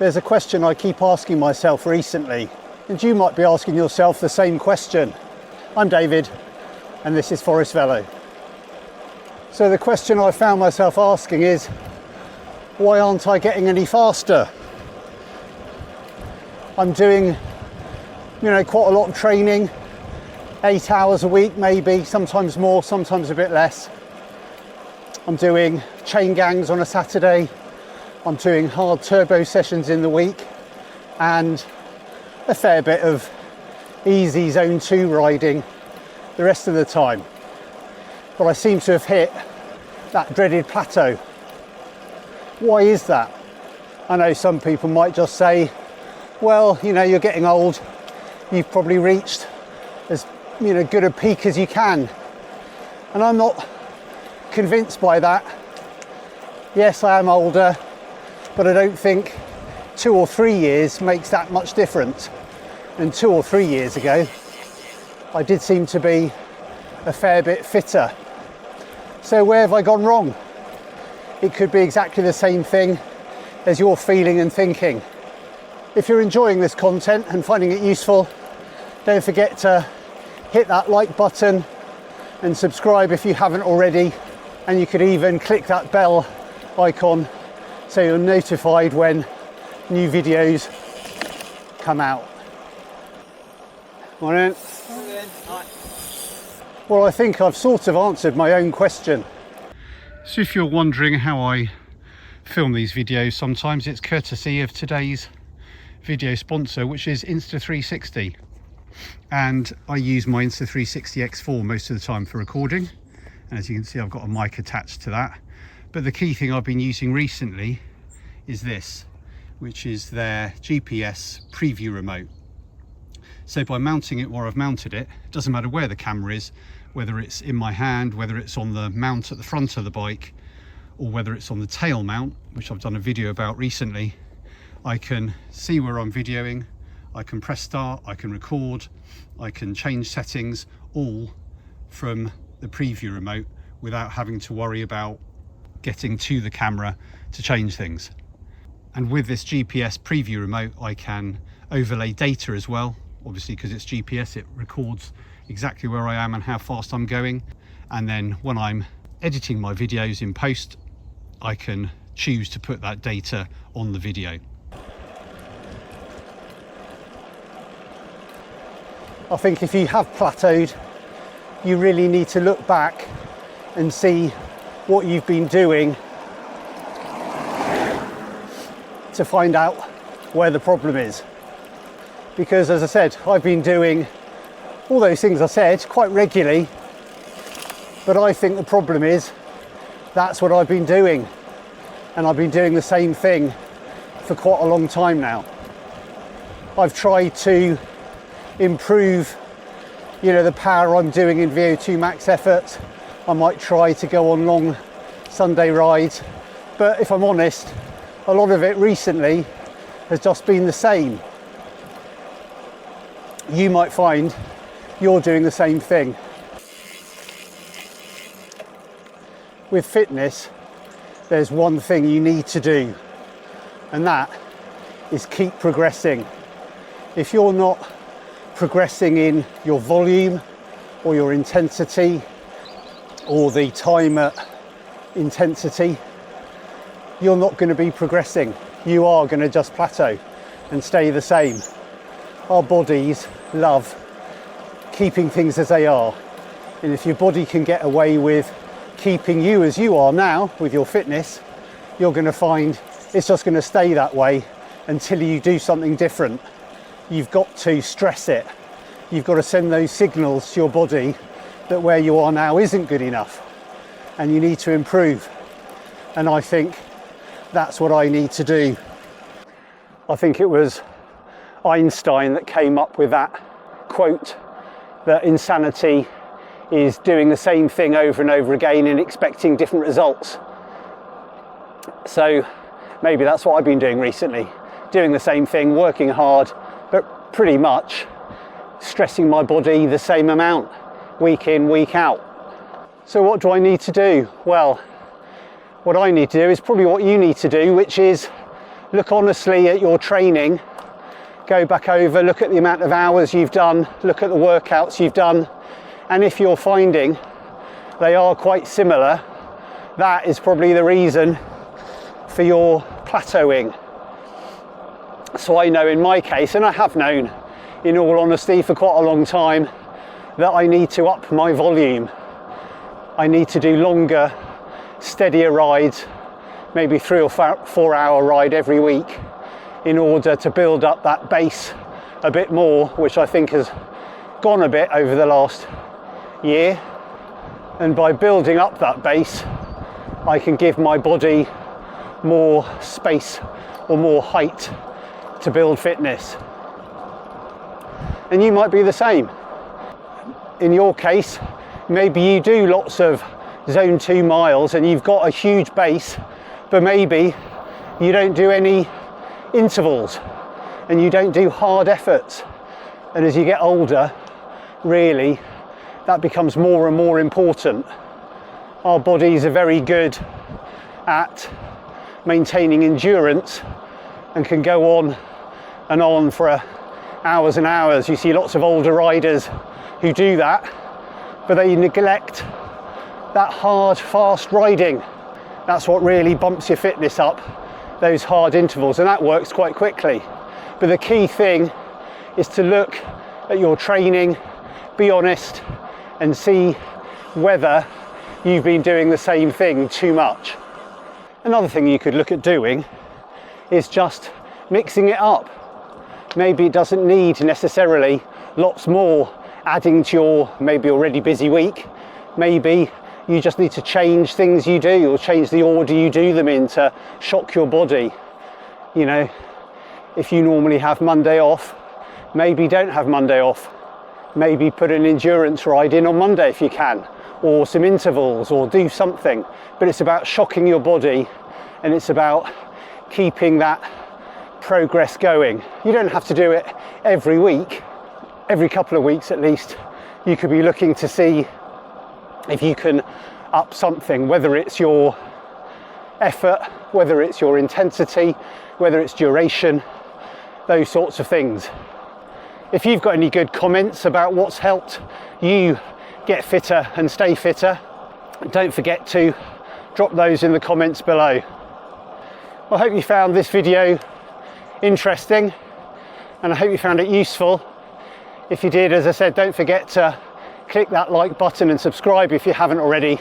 There's a question I keep asking myself recently, and you might be asking yourself the same question. I'm David, and this is Forest Velo. So the question I found myself asking is, why aren't I getting any faster? I'm doing, quite a lot of training, 8 hours a week maybe, sometimes more, sometimes a bit less. I'm doing chain gangs on a Saturday. I'm doing hard turbo sessions in the week and a fair bit of easy zone 2 riding the rest of the time. But I seem to have hit that dreaded plateau. Why is that? I know some people might just say, well, you're getting old. You've probably reached as good a peak as you can. And I'm not convinced by that. Yes, I am older, but I don't think 2 or 3 years makes that much difference. And 2 or 3 years ago, I did seem to be a fair bit fitter. So where have I gone wrong? It could be exactly the same thing as you're feeling and thinking. If you're enjoying this content and finding it useful, don't forget to hit that like button and subscribe if you haven't already. And you could even click that bell icon so you're notified when new videos come out. Morning. Morning. Hi. Well, I think I've sort of answered my own question. So if you're wondering how I film these videos, sometimes it's courtesy of today's video sponsor, which is Insta360. And I use my Insta360 X4 most of the time for recording. And as you can see, I've got a mic attached to that. But the key thing I've been using recently is this, which is their GPS preview remote. So by mounting it where I've mounted it, it doesn't matter where the camera is, whether it's in my hand, whether it's on the mount at the front of the bike, or whether it's on the tail mount, which I've done a video about recently, I can see where I'm videoing, I can press start, I can record, I can change settings, all from the preview remote without having to worry about getting to the camera to change things. And with this GPS preview remote, I can overlay data as well. Obviously, because it's GPS, it records exactly where I am and how fast I'm going. And then when I'm editing my videos in post, I can choose to put that data on the video. I think if you have plateaued, you really need to look back and see what you've been doing to find out where the problem is. Because as I said, I've been doing all those things I said quite regularly, but I think the problem is that's what I've been doing, and I've been doing the same thing for quite a long time now. I've tried to improve the power I'm doing in VO2 max effort. I might try to go on long Sunday rides, but if I'm honest, a lot of it recently has just been the same. You might find you're doing the same thing. With fitness, there's one thing you need to do, and that is keep progressing. If you're not progressing in your volume or your intensity or the time at intensity, you're not going to be progressing. You are going to just plateau and stay the same. Our bodies love keeping things as they are, and if your body can get away with keeping you as you are now with your fitness, you're going to find it's just going to stay that way until you do something different. You've got to stress it. You've got to send those signals to your body that where you are now isn't good enough and you need to improve. And I think that's what I need to do. I think it was Einstein that came up with that quote that insanity is doing the same thing over and over again and expecting different results. So maybe that's what I've been doing recently, doing the same thing, working hard, but pretty much stressing my body the same amount, week in, week out. So what do I need to do? Well, what I need to do is probably what you need to do, which is look honestly at your training, go back over, look at the amount of hours you've done, look at the workouts you've done, and if you're finding they are quite similar, that is probably the reason for your plateauing. So I know in my case, and I have known in all honesty for quite a long time, that I need to up my volume. I need to do longer, steadier rides, maybe 3 or 4 hour ride every week, in order to build up that base a bit more, which I think has gone a bit over the last year. And by building up that base, I can give my body more space or more height to build fitness. And you might be the same. In your case, maybe you do lots of zone 2 miles and you've got a huge base, but maybe you don't do any intervals and you don't do hard efforts. And as you get older, really, that becomes more and more important. Our bodies are very good at maintaining endurance and can go on and on for hours and hours. You see lots of older riders who do that, but they neglect that hard, fast riding. That's what really bumps your fitness up, those hard intervals, and that works quite quickly. But the key thing is to look at your training, be honest, and see whether you've been doing the same thing too much. Another thing you could look at doing is just mixing it up. Maybe it doesn't need necessarily lots more adding to your maybe already busy week. Maybe you just need to change things you do, or change the order you do them in to shock your body. You know, if you normally have Monday off, maybe don't have Monday off. Maybe put an endurance ride in on Monday if you can, or some intervals, or do something. But it's about shocking your body, and it's about keeping that progress going. You don't have to do it every week. Every couple of weeks at least, you could be looking to see if you can up something, whether it's your effort, whether it's your intensity, whether it's duration, those sorts of things. If you've got any good comments about what's helped you get fitter and stay fitter, don't forget to drop those in the comments below. I hope you found this video interesting, and I hope you found it useful. If you did, as I said, don't forget to click that like button and subscribe if you haven't already.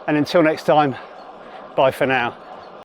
And until next time, bye for now.